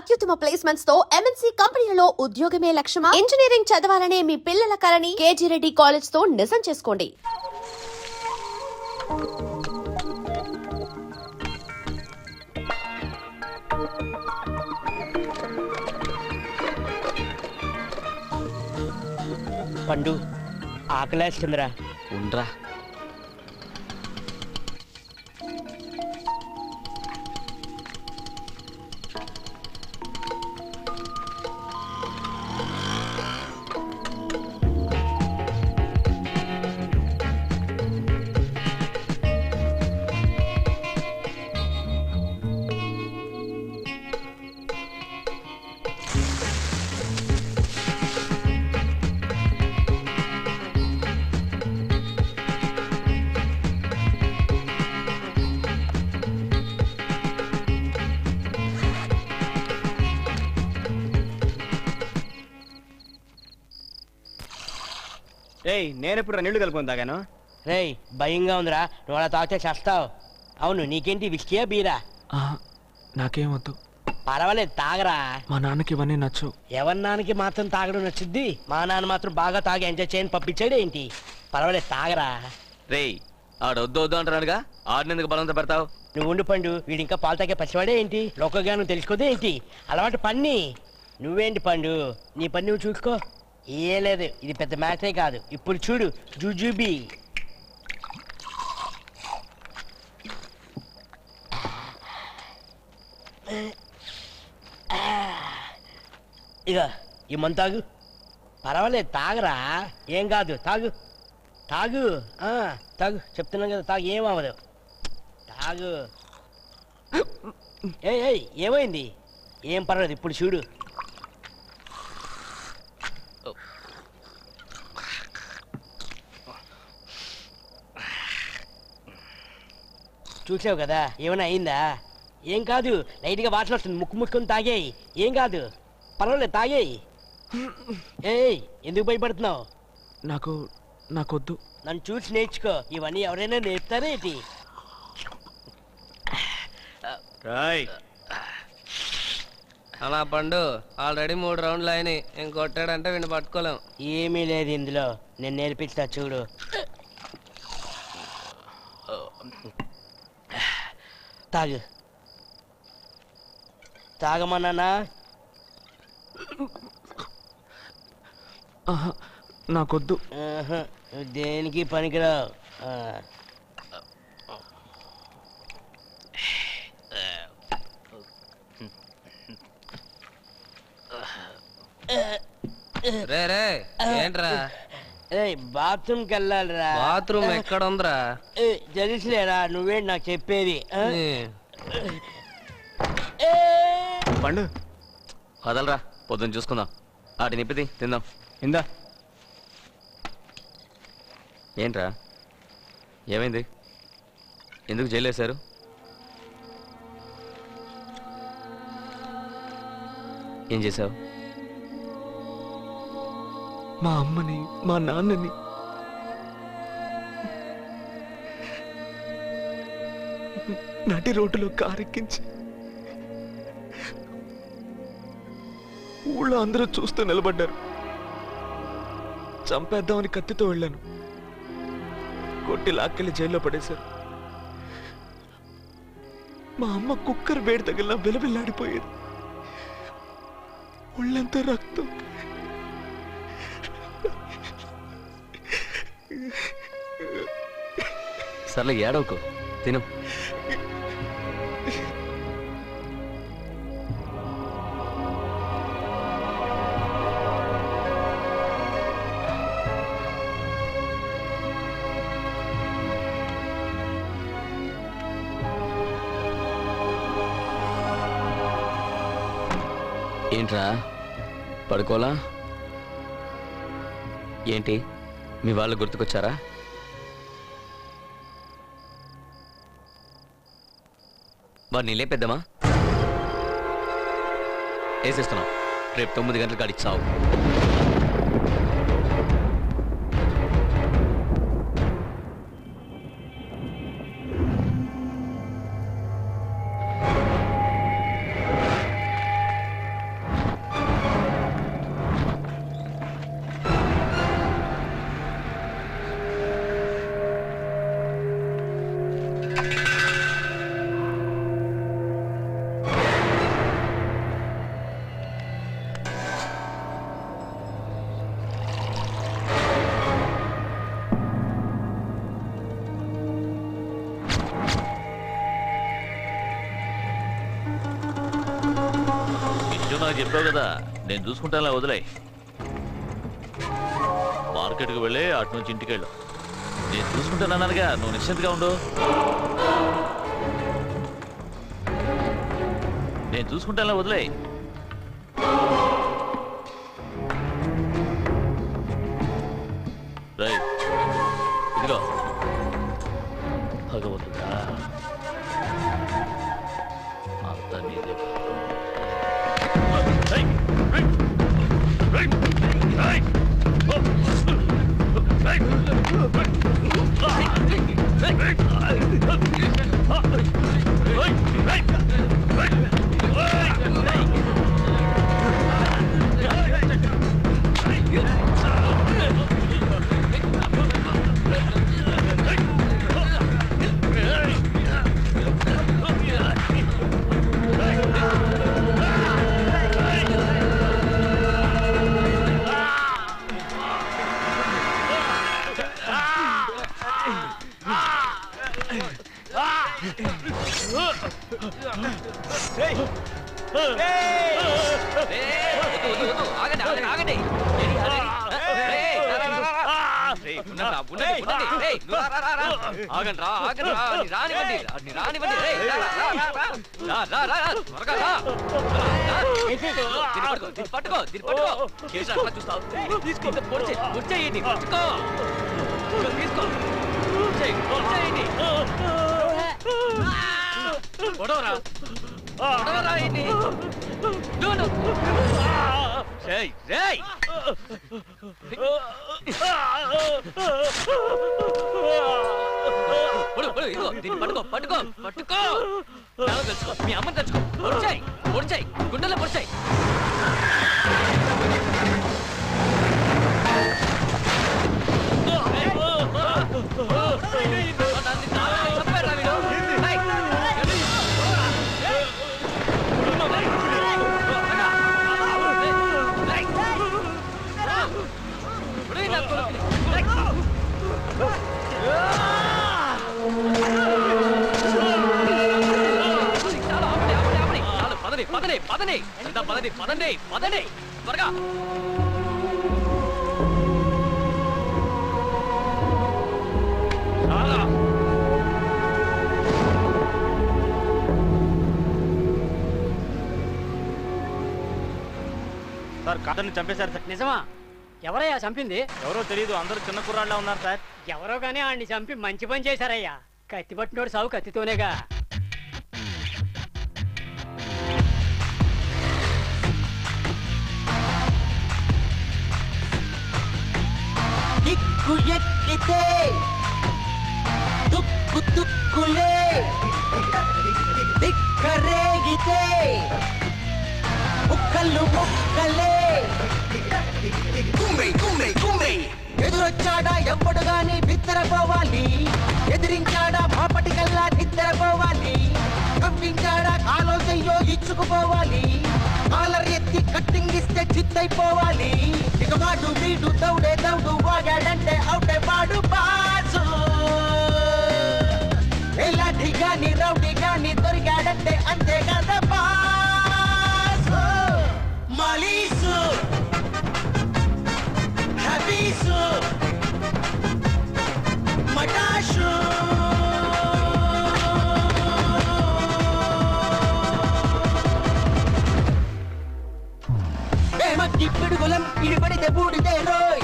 అత్యుత్తమ ప్లేస్మెంట్స్ తో ఎంఎన్సీ కంపెనీలలో ఉద్యోగమే లక్ష్యమా? ఇంజనీరింగ్ చదవాలనే మీ పిల్లల కలని కేజీ రెడ్డి కాలేజ్ తో నిజం చేసుకోండి. పండు ఆకలేస్తుందిరా. ఉండ్రా. రేయ్, నేనెప్పుడు నీళ్లు కలుపుకొని తాగాను? రేయ్ భయంగా ఉందిరా, నువ్వు అలా తాగితే చేస్తావు. అవును, నీకేంటి విస్కీయా బీరా? నాకేం వద్దు. పర్వాలేదు తాగరా. మా నాన్నకి ఇవన్నీ నచ్చు. ఎవరి నాన్నకి మాత్రం తాగడం నచ్చుద్ది? మా నాన్న మాత్రం బాగా తాగి ఎంజాయ్ చేయని పంపించాడు ఏంటి? పర్వాలేదు తాగరా. రేయ్, ఆడొద్దు వద్దు అంటున్నాడుగా, ఆడినందుకు బలంతో పెడతావు. నువ్వు ఉండు పండు, వీడి ఇంకా పాలు తాగే పసివాడే ఏంటి? లోకజ్ఞానం తెలుసుకోదే ఏంటి? అలవాటు పన్ని. నువ్వేంటి పండు, నీ పని నువ్వు చూసుకో. ఏ లేదు, ఇది పెద్ద మ్యాటరే కాదు. ఇప్పుడు చూడు జూజూబీ. ఇక ఈ మందు తాగు. పర్వాలేదు తాగరా, ఏం కాదు. తాగు తాగు తాగు, చెప్తున్నాం కదా తాగు, ఏం అవ్వదు. తాగు. ఏయ్ ఏమైంది? ఏం పర్వాలేదు, ఇప్పుడు చూడు. చూసావు కదా, ఏమైనా అయిందా? ఏం కాదు, లైట్గా వాసన వస్తుంది, ముక్కు ముట్టుకొని తాగేయి, ఏం కాదు. పర్వాలేదు తాగేయి. ఏయ్ ఎందుకు భయపడుతున్నావు? నాకొద్దు. నన్ను చూసి నేర్చుకో, ఇవన్నీ ఎవరైనా నేర్పుతారా ఏంటి? అలా పండు ఆల్రెడీ 3 రౌండ్లు అయినాయి, ఇంకొట్టాడంటే వీడిని పట్టుకోలేం. ఏమీ లేదు ఇందులో, నేను నేర్పిస్తా చూడు. తాగు. తాగమన్నానా? నాకొద్దు. నువ్వు దేనికి పనికిరావు. రే రే ఏంట్రా? బాత్రూమ్కి వెళ్ళాలిరా. బాత్రూమ్ ఎక్కడ ఉందిరా? తెలుసులేరా, నువ్వేంటి నాకు చెప్పేది? పండు వదలరా, పొద్దున్న చూసుకుందాం. ఆటి నిప్పిది తిందాం. ఇందా. ఏంట్రా, ఏమైంది? ఎందుకు జైలు వేశారు? ఏం చేసావు? మా అమ్మని, మా నాన్నని, నటి రోడ్డులో కారెక్కించి ఊళ్ళో అందరూ చూస్తూ నిలబడ్డారు. చంపేద్దామని కత్తితో వెళ్ళాను, కొట్టి లాక్కెళ్ళి జైల్లో పడేశారు. మా అమ్మ కుక్కర్ వేడి తగిలిన విలవిల్లాడిపోయేది, ఒళ్ళంతా రక్తం. సర్లే ఏడవకు, తిను. ఏంట్రా పడుకోలా? ఏంటి మీ వాళ్ళు గుర్తుకొచ్చారా? వాడిని లేపేద్దామా? వేసేస్తున్నాం, రేపు 9 గంటలకు కాడికి చావు. విషయం నాకు చెప్పావు కదా, నేను చూసుకుంటానులే, వదిలే. మార్కెట్కి వెళ్ళి అటు నుంచి ఇంటికి వెళ్ళు. నేను చూసుకుంటానన్నానుగా, నువ్వు నిశ్చింతగా ఉండు. నేను చూసుకుంటానులే, వదిలే. రైట్, ఇదిగో భగవంతుడా, అంతా నీదే. పట్టుకో, మీ అమ్మని తెచ్చుకో, పొడిచాయి గుండెల్లో పొడిచాయి. పదండి త్వరగా. సార్ కాదని చంపేశారు సార్. నిజమా? ఎవరయ్యా చంపింది? ఎవరో తెలియదు, అందరూ చిన్న కుర్రాళ్ళ ఉన్నారు సార్. ఎవరో గానీ ఆడిని చంపి మంచి పని చేశారయ్యా. కత్తి పట్టినోడు సాగు కత్తితోనేగా. దిక్కు ఎక్కితే దుక్కు దుక్కులే, దిక్కరేగితే ముక్కలు ముక్కలే. కుమ్మి కుమ్మి కుమ్మి ఎదురొచ్చాడా ఎవ్వడు గాని బిత్తరపోవాలి, ఎదిరించాడా మాపటికల్లా నిద్రపోవాలి, కవ్వించాడా కాలో చెయ్యో ఇచ్చుకుపోవాలి, కాలర్ ఎత్తి కట్టింగ్ ఇస్తే చిత్తైపోవాలి. ఇక వాడు వీడు దౌడే దౌడు వాగాడంటే అవుటే వాడు బాసు. ఎలాంటి గాని రౌడీ గాని దొరికాడంటే అంతే కదా బాసు. మలీసు హబీసు మటాషు మగ్గి పిడుగులం ఇడిపడితే బూడిదే రోయ్.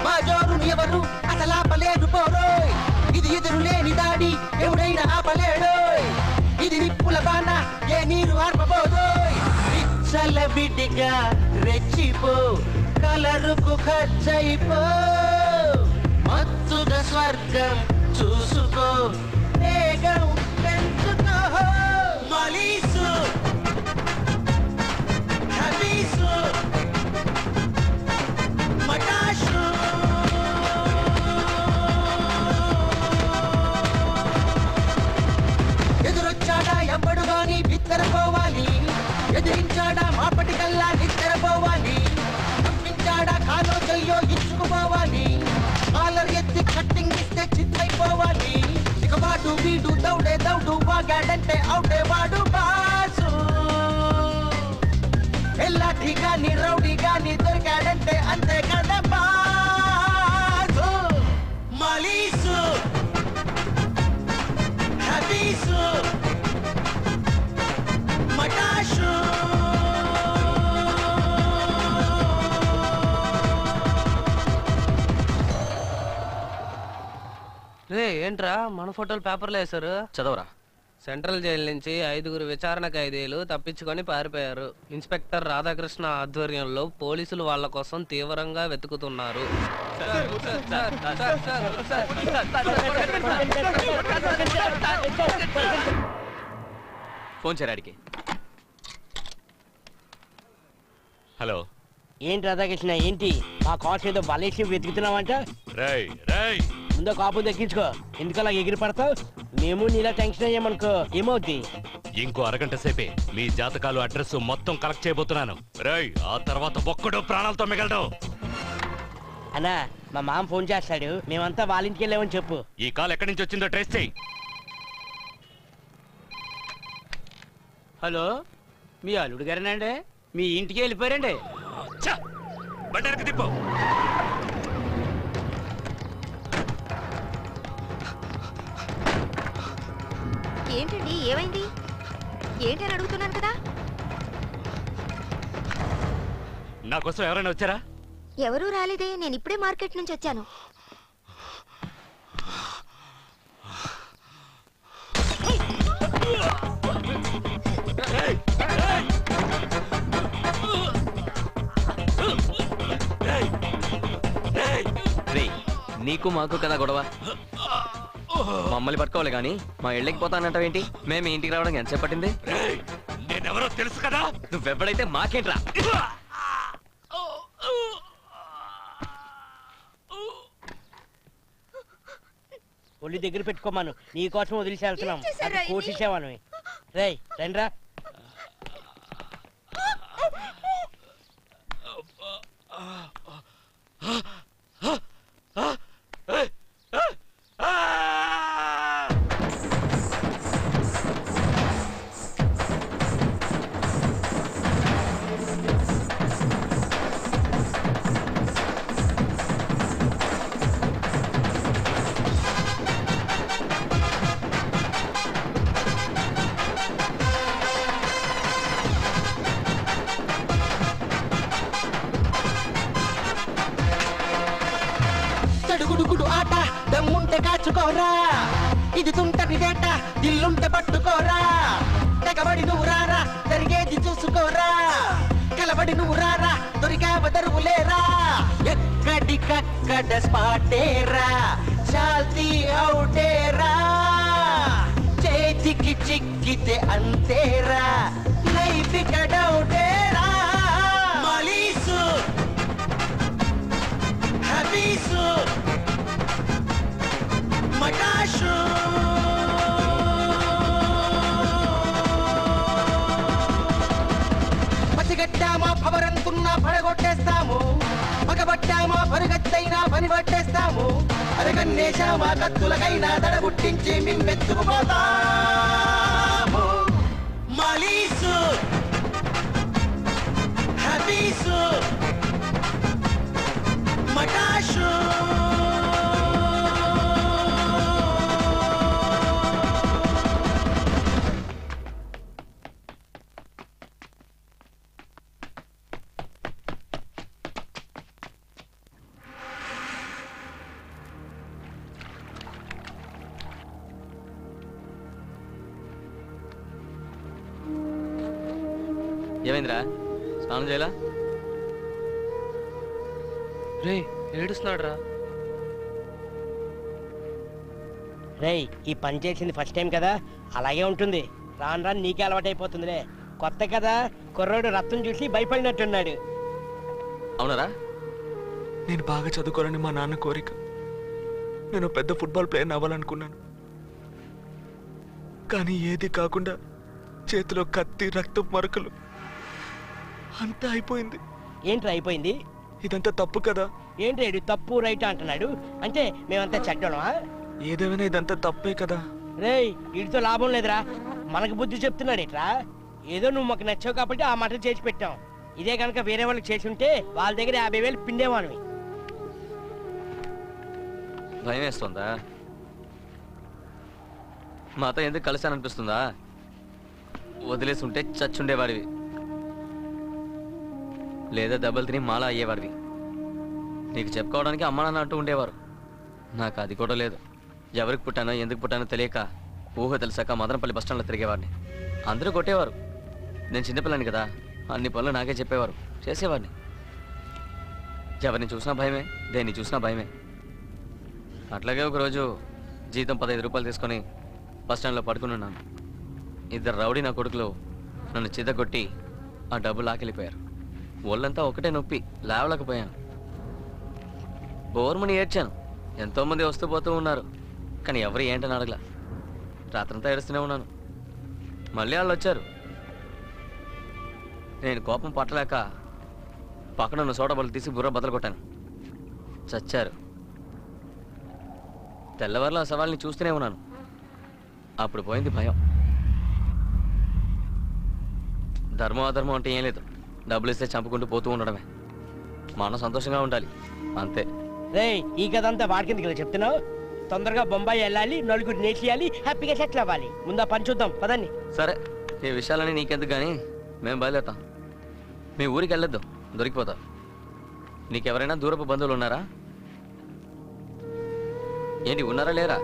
మా జోరును ఎవరు అసలాపలేరు పోరోయ్. ఇది ఎదురు లేని దాడి ఎవడైనా ఆపలేడోయ్. ఇది నిప్పుల బాణ ఏ నీరు ఆర్పబోదోయ్. విచ్చల విడిగా రెచ్చిపో, కలరుకు ఖర్చయిపో, మత్తుగా స్వర్గం చూసుకో, వేగం పెంచుకో. మలీసు హబీసు మటాషు ఎదురొచ్చాడా ఎవ్వడు గాని బిత్తరపోవాలి, ఎదిరించాడా మాపటికల్లా నిద్రపోవాలి, పంపించాడా కాలో చెయ్యో ఇచ్చుకుపోవాలి, కాలర్ ఎత్తి కట్టింగ్ ఇస్తే చిత్తైపోవాలి. ఇక వాడు వీడు దౌడే దౌడు వాగాడంటే అవుటే వాడు బాసు. లాఠీ గాని రౌడీ గాని దొరికాడంటే అంతే కదా బాసు మలీసు హబీసు మటాషు రే ఏంట్రా మన ఫోటోలు పేపర్లో వేశారు? చదవరా. సెంట్రల్ జైలు నుంచి 5 విచారణ ఖైదీలు తప్పించుకొని పారిపోయారు. ఇన్స్పెక్టర్ రాధాకృష్ణ ఆధ్వర్యంలో పోలీసులు వాళ్ళ కోసం తీవ్రంగా వెతుకుతున్నారు. ఫోన్ చేయరాడికి. హలో. ఏంటి రాధాకృష్ణ, ఏంటి మా కాల్స్ ఏదో బలేసి వెతుకుతున్నావంట? రేయ్ రేయ్, ముందో కాపు దక్కించుకో. ఎందుకలా ఎగిరి పడతావు? మేము నీలా టెన్షన్ అయ్యామనుకో ఏమవుద్ది? ఇంకో అరగంట సేపే మీ జాతకాలు అడ్రస్ మొత్తం కలెక్ట్ చేయబోతున్నాను. రేయ్, ఆ తర్వాత ఒక్కడు ప్రాణాలతో మిగలడు. అన్నా, మా మామ ఫోన్ చేస్తాడు, మేమంతా వాళ్ళ ఇంటికి వెళ్ళామని చెప్పు. ఈ కాల్ ఎక్కడి నుంచి వచ్చిందో ట్రేస్ చేయి. హలో, మీ అల్లుడు గారేనండి? మీ ఇంటికి వెళ్ళిపోయారండి. బండెనక్కి తిప్పు. ఏంటండి, ఏమైంది? ఏంటని అడుగుతున్నాను కదా. నా కోసం ఎవరైనా వచ్చారా? ఎవరూ రాలేదే, నేను ఇప్పుడే మార్కెట్ నుంచి వచ్చాను. నీకు మాకు కదా గొడవ. మమ్మల్ని పట్టుకోవాలి కానీ మా ఇళ్ళకి పోతానంటావేంటి? మేము ఇంటికి రావడానికి ఎంత పట్టింది? నేనెవరో తెలుసు కదా. నువ్వెవడైతే మాకేంట్రా? ఒళ్ళు దగ్గర పెట్టుకోమాను, నీ కోసం వదిలేసి వెళ్తున్నాం. అది కోసేసావాను. రేయ్ రండ్రా. తడుగుడుగుడు ఆట దమ్ముంటే కాచుకోరా, ఇది తుంటది డేట దిల్లుంటే పట్టుకోరా. తెగబడి నువ్వు రారా, జరిగేది చూసుకోరా. కలబడి నువ్వు రారా, దొరికా వదరువులేరా. ఎక్కడికక్కడ స్పాటేరా, చాల్తీ అవుటేరా. చేతికి చిక్కితే అంతేరా, లైఫ్ డౌటేరా. మలీసు హబీసు మటాషు పసిగట్టామా పవరంతున్నా పడగొట్టేస్తాము. పగబట్టామా పరుగత్తైనా పని పట్టేస్తాము. అరగన్నేశామా కత్తులకైనా దడగుట్టించి మిమ్మెత్తుకుపోతాము. మలీసు హబీసు మటాషు ఏమైందిరా? స్నానం చేయాలా? రే ఏడుస్తున్నాడు రా. రేయ్, ఈ పని చేసింది ఫస్ట్ టైం కదా, అలాగే ఉంటుంది. రాను రాను నీకే అలవాటైపోతుందిలే. కొత్త కదా, కుర్రోడు రక్తం చూసి భయపడినట్టున్నాడు. అవునరా? నేను బాగా చదువుకోవాలని మా నాన్న కోరిక. నేను పెద్ద ఫుట్బాల్ ప్లేయర్ అవ్వాలనుకున్నాను. కానీ ఏది కాకుండా చేతిలో కత్తి, రక్తం మరకలు, అంతా అయిపోయింది. ఏంట్రా అయిపోయింది? ఇదంతా తప్పు కదా. ఏంటి తప్పు రైట్ అంటున్నాడు? అంటే మేమంతా చెడ్డోళమా? ఏదేమైనా ఇదంతా తప్పే కదా. రేయ్, వీడితో లాభం లేదురా. మనకు బుద్ధి చెప్తున్నాడు ఇట్రా. ఏదో నువ్వు మాకు నచ్చావు కాబట్టి ఆ మాటలు చేసి పెట్టాం. ఇదే కనుక వేరే వాళ్ళకి చేసి ఉంటే వాళ్ళ దగ్గర 50,000 పిండేవాడిని. భయం వేస్తుందా? మాతో ఎందుకు కలిశాననిపిస్తుందా? వదిలేసి ఉంటే చచ్చుండేవాడివి, లేదా దెబ్బలు తిని మాలా అయ్యేవాడివి. నీకు చెప్పుకోవడానికి అమ్మ నాన్న అంటూ ఉండేవారు. నాకు అది కూడా లేదు. ఎవరికి పుట్టానో ఎందుకు పుట్టానో తెలియక ఊహ తెలిసాక మదనపల్లి బస్టాండ్లో తిరిగేవాడిని. అందరూ కొట్టేవారు. నేను చిన్నపిల్లని కదా, అన్ని పనులు నాకే చెప్పేవారు, చేసేవాడిని. ఎవరిని చూసినా భయమే, దేన్ని చూసినా భయమే. అట్లాగే ఒకరోజు జీతం 15 రూపాయలు తీసుకొని బస్టాండ్లో పడుకుని ఉన్నాను. 2 రౌడీ నా కొడుకులు నన్ను చిద్దగొట్టి ఆ డబ్బు లాకెళ్ళిపోయారు. ఒళ్ళంతా ఒకటే నొప్పి, లేవలేకపోయాను. బోర్మని ఏడ్చాను. ఎంతోమంది వస్తూ పోతూ ఉన్నారు, కానీ ఎవరు ఏంటని అడగల. రాత్రంతా ఏడుస్తూనే ఉన్నాను. మళ్ళీ వాళ్ళు వచ్చారు. నేను కోపం పట్టలేక పక్కన ఉన్న సోడా తీసి బుర్ర బద్దలు కొట్టాను. చచ్చారు. తెల్లవారులో ఆ సవాల్ని చూస్తూనే ఉన్నాను. అప్పుడు పోయింది భయం. ధర్మం అధర్మం అంటే ఏం లేదు. డబ్బులు ఇస్తే చంపుకుంటూ పోతూ ఉండడమే. మనం సంతోషంగా ఉండాలి, అంతే. రే, ఈ కథ అంతా వాడి కిందకి చెప్తున్నావు. తొందరగా బొంబాయి వెళ్ళాలి, నలుగురు నేర్చేయాలి, హ్యాపీగా సెటిల్ అవ్వాలి. ముందా పని చూద్దాం, పదండి. సరే, ఈ విషయాలని నీకెందుకు కానీ మేము బయలుదేరుతాం. మీ ఊరికి వెళ్ళొద్దు, దొరికిపోతావు. నీకెవరైనా దూరపు బంధువులు ఉన్నారా? ఏంటి, ఉన్నారా లేరా?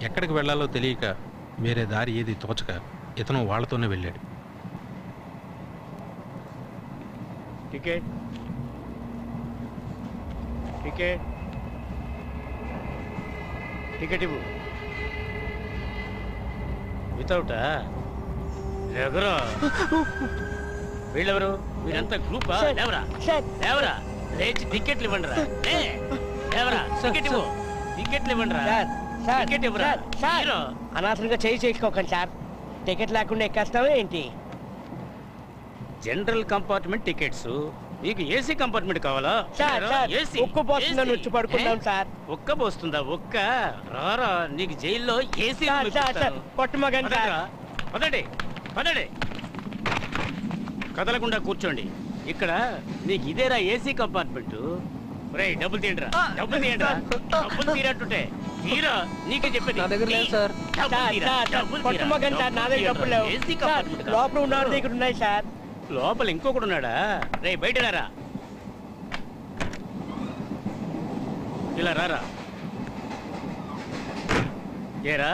ఎక్కడికి వెళ్ళాలో తెలియక వేరే దారి ఏది తోచక ఇతను వాళ్ళతోనే వెళ్ళాడు. టికెట్ టికెట్ టికెట్ ఇవ్వు. వితౌటా? ఎవరు వీళ్ళెవరు? వీరంతా గ్రూపా? లేవరా లేవరా, లేచి టికెట్లు ఇవ్వండి రా. లేవరా, టికెట్ ఇవ్వు. టికెట్లు ఇవ్వండి రా. టికెట్ ఇవ్వరా. అనవసరంగా చేయి చేసుకోకండి సార్. టికెట్ లేకుండా ఎక్కేస్తావా ఏంటి? జనరల్ కంపార్ట్మెంట్ టికెట్స్, మీకు ఏసీ కంపార్ట్మెంట్ కావాలా? ఏసీ ఉక్కు పోస్తుందని వచ్చి పడుకుందాం సార్. ఒక్క పోస్తుందా? ఒక్క రారా, నీకు జైల్లో ఏసీ పట్టుమగండి సార్. పదండి పదండి, కదలకుండా కూర్చోండి. ఇక్కడ నీకు ఇదేరా ఏసీ కంపార్ట్మెంట్. రేయ్, డబ్బులు తీయండిరా, డబ్బులు తీయండిరా. డబ్బులు తీరట్టుంటే తీరా, నీకే చెప్పేది. నా దగ్గర లేదు సార్. పట్టుమగండి సార్, నా దగ్గర డబ్బులు లేవు. ఏసీ కంపార్ట్మెంట్ లోపల ఉన్నవాడి దగ్గర ఉన్నాయి సార్. లోపల ఇంకొకడు ఉన్నాడా? రే, బయట రారా. ఇలా రారా. ఏరా,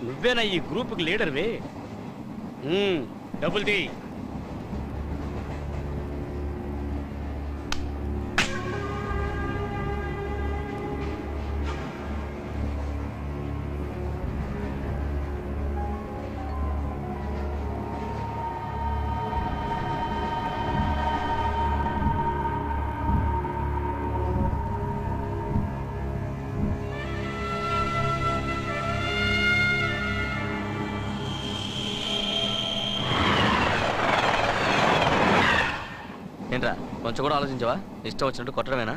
నువ్వేనా ఈ గ్రూప్కి లీడర్వే? డబ్బులు తీ. ఏంట్రా, కొంచెం కూడా ఆలోచించవా? ఇష్టం వచ్చినట్టు కొట్టడమేనా?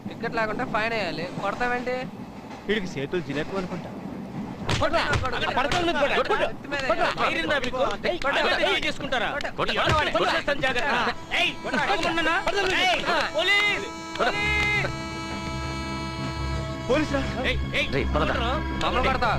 టికెట్ లేకుంటే ఫైన్ వేయాలి. కొడతావేంటి? వీడికి చేతులు జిలేకు అనుకుంటా. చేసుకుంటారా? రేయ్, పదరా. మమ్మల్ని కొడతా.